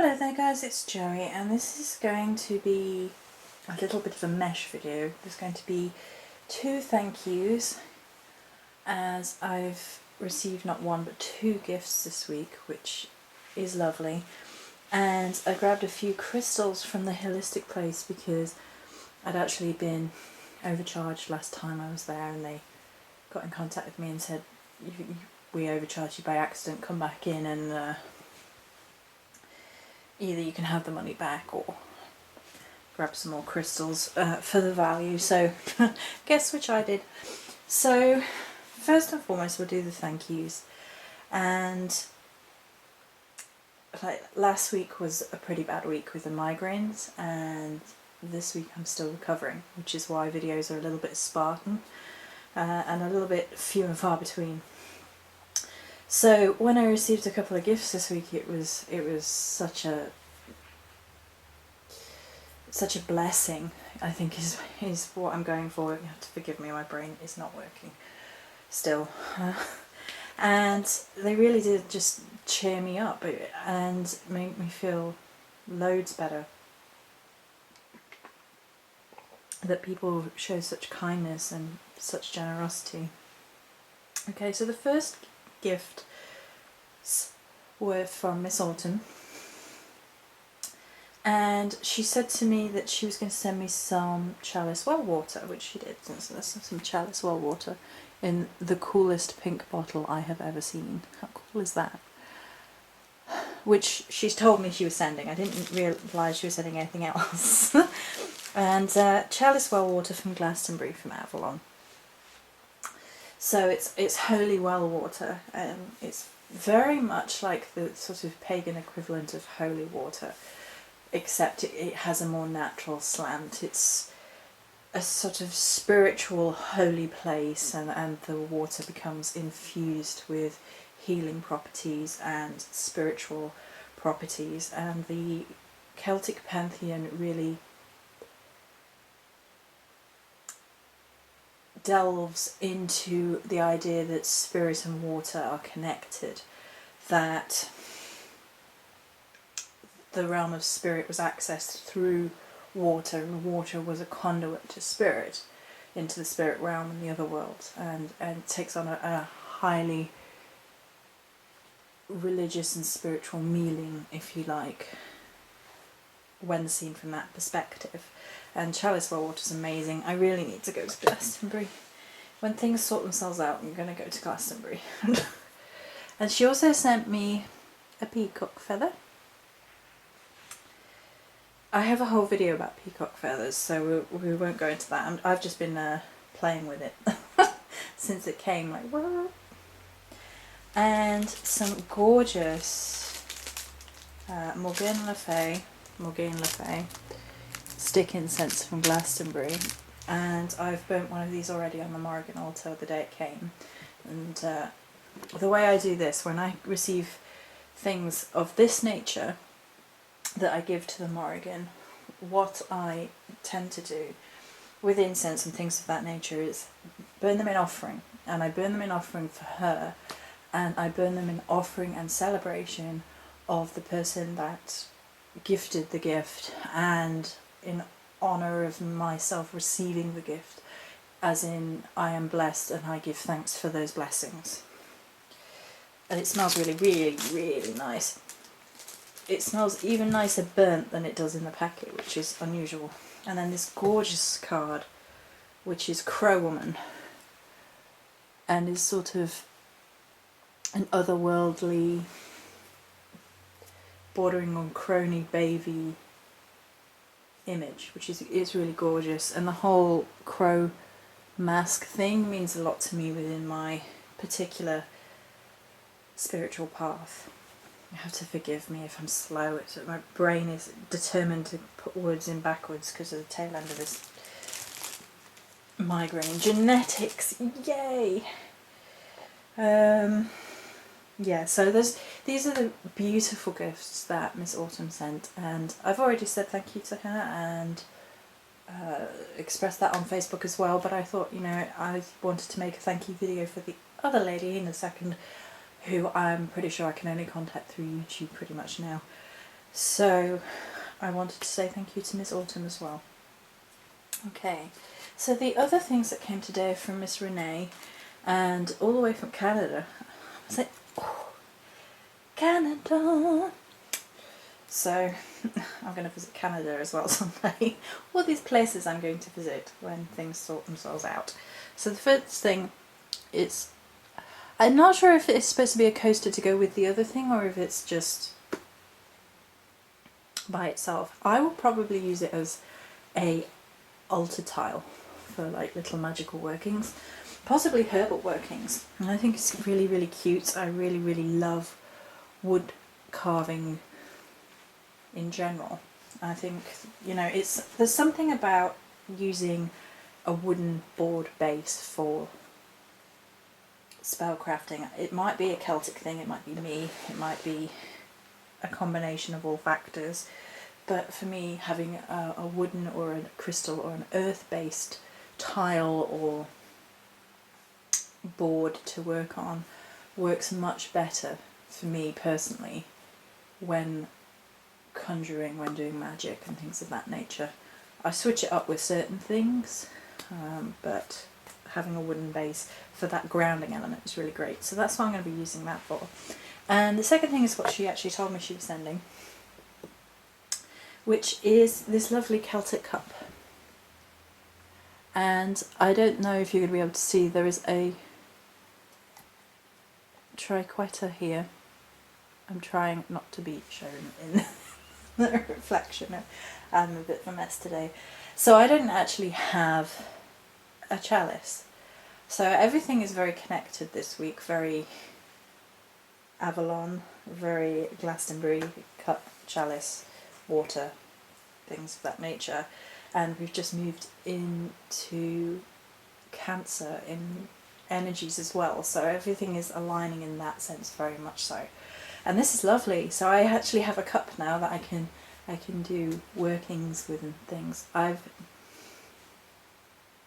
Hello there guys, it's Joey, and this is going to be a little bit of a mesh video. There's going to be two thank yous, as I've received not one but two gifts this week, which is lovely. And I grabbed a few crystals from the holistic place because I'd actually been overcharged last time I was there, and they got in contact with me and said, we overcharged you by accident, come back in and either you can have the money back or grab some more crystals for the value. So guess which I did. So first and foremost we'll do the thank yous, and like last week was a pretty bad week with the migraines, and this week I'm still recovering, which is why videos are a little bit spartan and a little bit few and far between. So when I received a couple of gifts this week, it was such a blessing, I think is what I'm going for. You have to forgive me, my brain is not working still. And they really did just cheer me up and make me feel loads better. That people show such kindness and such generosity. Okay, so the first gifts were from Miss Autumn, and she said to me that she was going to send me some Chalice well water, which she did. So there's some Chalice well water in the coolest pink bottle I have ever seen. How cool is that? Which she's told me she was sending. I didn't realise she was sending anything else. And Chalice well water from Glastonbury from Avalon. So it's holy well water, and it's very much like the sort of pagan equivalent of holy water, except it has a more natural slant. It's a sort of spiritual holy place, and the water becomes infused with healing properties and spiritual properties, and the Celtic pantheon really delves into the idea that spirit and water are connected, that the realm of spirit was accessed through water, and water was a conduit to spirit into the spirit realm and the other world, and takes on a highly religious and spiritual meaning, if you like, when seen from that perspective. And Chalice well water is amazing. I really need to go to Glastonbury. When things sort themselves out, I'm going to go to Glastonbury. And she also sent me a peacock feather. I have a whole video about peacock feathers, so we won't go into that. I've just been playing with it since it came, like, what? And some gorgeous Morgane Le Fay stick incense from Glastonbury, and I've burnt one of these already on the Morrigan altar the day it came. And the way I do this, when I receive things of this nature that I give to the Morrigan, what I tend to do with incense and things of that nature is burn them in offering, and I burn them in offering for her, and I burn them in offering and celebration of the person that gifted the gift, and in honour of myself receiving the gift, as in I am blessed and I give thanks for those blessings. And it smells really, really, really nice. It smells even nicer burnt than it does in the packet, which is unusual. And then this gorgeous card, which is Crow Woman, and is sort of an otherworldly, bordering on crony baby image, which is really gorgeous. And the whole crow mask thing means a lot to me within my particular spiritual path. You have to forgive me if I'm slow. My brain is determined to put words in backwards because of the tail end of this migraine. Genetics, yay! Yeah, so these are the beautiful gifts that Miss Autumn sent, and I've already said thank you to her and expressed that on Facebook as well, but I thought, you know, I wanted to make a thank you video for the other lady in a second, who I'm pretty sure I can only contact through YouTube pretty much now. So I wanted to say thank you to Miss Autumn as well. Okay, so the other things that came today are from Miss Renee, and all the way from Canada. I say, oh, Canada! So I'm going to visit Canada as well someday. All these places I'm going to visit when things sort themselves out. So the first thing is, I'm not sure if it's supposed to be a coaster to go with the other thing or if it's just by itself. I will probably use it as a altar tile for like little magical workings, possibly herbal workings. And I think it's really, really cute. I really, really love wood carving in general. I think, you know, there's something about using a wooden board base for spell crafting. It might be a Celtic thing, it might be me, it might be a combination of all factors, but for me, having a wooden or a crystal or an earth-based tile or board to work on works much better for me personally when conjuring, when doing magic and things of that nature. I switch it up with certain things, but having a wooden base for that grounding element is really great. So that's what I'm going to be using that for. And the second thing is what she actually told me she was sending, which is this lovely Celtic Cup. And I don't know if you're going to be able to see, there is a triquetra here. I'm trying not to be shown in the reflection. I'm a bit of a mess today. So I don't actually have a chalice. So everything is very connected this week, very Avalon, very Glastonbury, cup, chalice, water, things of that nature. And we've just moved into Cancer in energies as well, so everything is aligning in that sense very much so. And this is lovely. So I actually have a cup now that I can do workings with and things. I've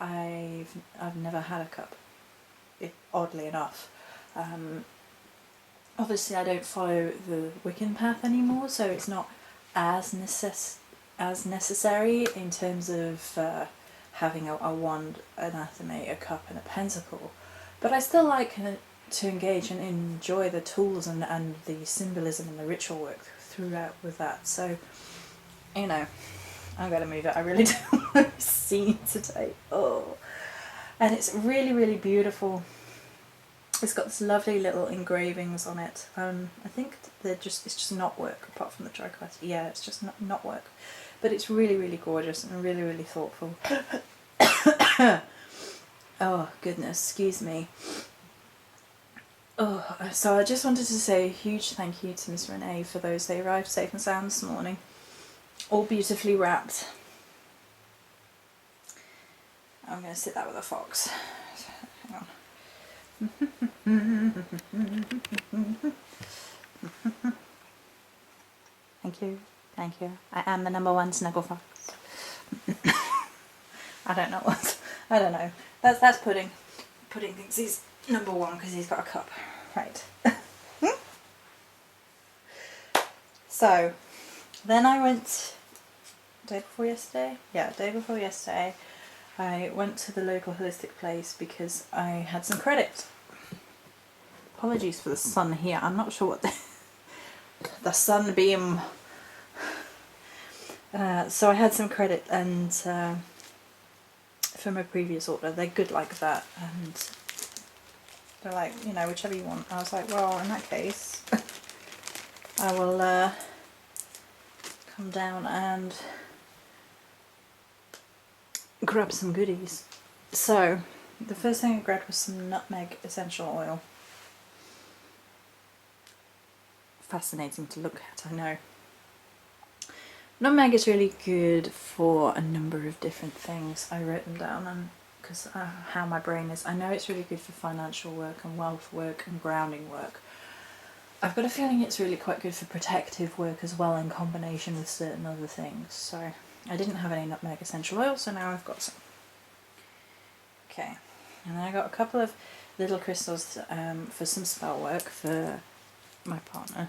never had a cup, oddly enough. Obviously I don't follow the Wiccan path anymore, so it's not as necessary in terms of having a wand, an athame, a cup and a pentacle. But I still like to engage and enjoy the tools and the symbolism and the ritual work throughout with that. So, you know, I'm going to move it. I really don't want to be seen today. Oh. And it's really, really beautiful. It's got this lovely little engravings on it. I think it's just knot work apart from the triquetra. Yeah, it's just knot work. But it's really, really gorgeous and really, really thoughtful. Oh, goodness, excuse me. Oh, so I just wanted to say a huge thank you to Miss Renee for those. They arrived safe and sound this morning. All beautifully wrapped. I'm going to sit that with a fox. Hang on. Thank you. Thank you. I am the #1 snuggle fox. I don't know. That's Pudding. Pudding thinks he's #1 because he's got a cup. Right. So, then I went day before yesterday. Yeah, day before yesterday. I went to the local holistic place because I had some credit. Apologies for the sun here. I'm not sure what the sunbeam. So I had some credit, and from a previous order, they're good like that, and they're like, you know, whichever you want. I was like, well, in that case, I will come down and grab some goodies. So the first thing I grabbed was some nutmeg essential oil. Fascinating to look at, I know. Nutmeg is really good for a number of different things. I wrote them down, and because how my brain is. I know it's really good for financial work and wealth work and grounding work. I've got a feeling it's really quite good for protective work as well, in combination with certain other things. So I didn't have any nutmeg essential oil, so now I've got some. Okay, and then I got a couple of little crystals for some spell work for my partner.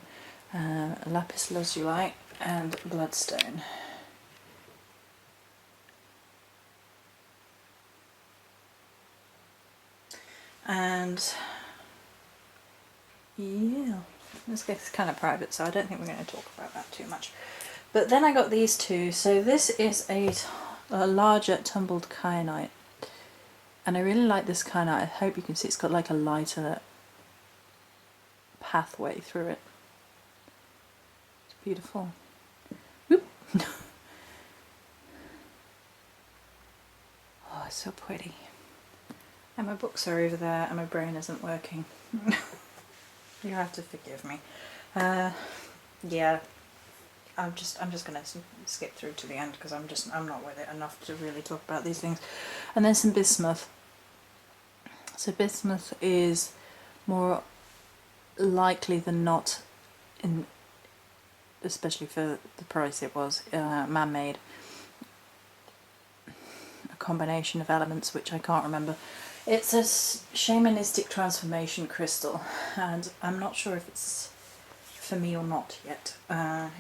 Lapis lazuli and bloodstone. And yeah, this gets kind of private, so I don't think we're going to talk about that too much. But then I got these two. So this is a larger tumbled kyanite, and I really like this kyanite. I hope you can see it's got like a lighter pathway through it. It's beautiful. Whoop. Oh, it's so pretty. And my books are over there, and my brain isn't working. You have to forgive me. Yeah, I'm just gonna skip through to the end because I'm not with it enough to really talk about these things. And then some bismuth. So bismuth is more likely than not, especially for the price it was, man-made. A combination of elements which I can't remember. It's a shamanistic transformation crystal, and I'm not sure if it's for me or not yet.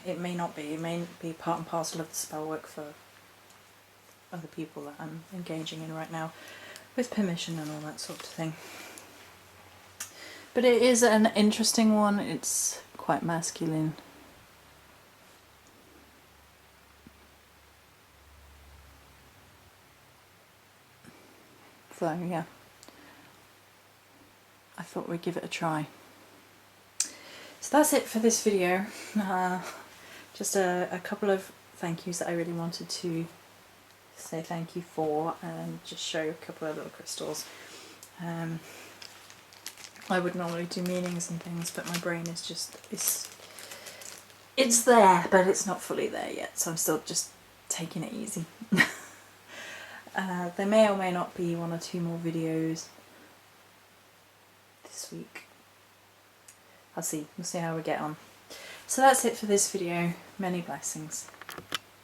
It may not be. It may be part and parcel of the spell work for other people that I'm engaging in right now, with permission and all that sort of thing. But it is an interesting one. It's quite masculine. So yeah, I thought we'd give it a try. So that's it for this video. Just a couple of thank yous that I really wanted to say thank you for, and just show you a couple of little crystals. I would normally do meanings and things, but my brain is just, it's there, but it's not fully there yet, so I'm still just taking it easy. There may or may not be 1 or 2 more videos this week. I'll see. We'll see how we get on. So that's it for this video. Many blessings.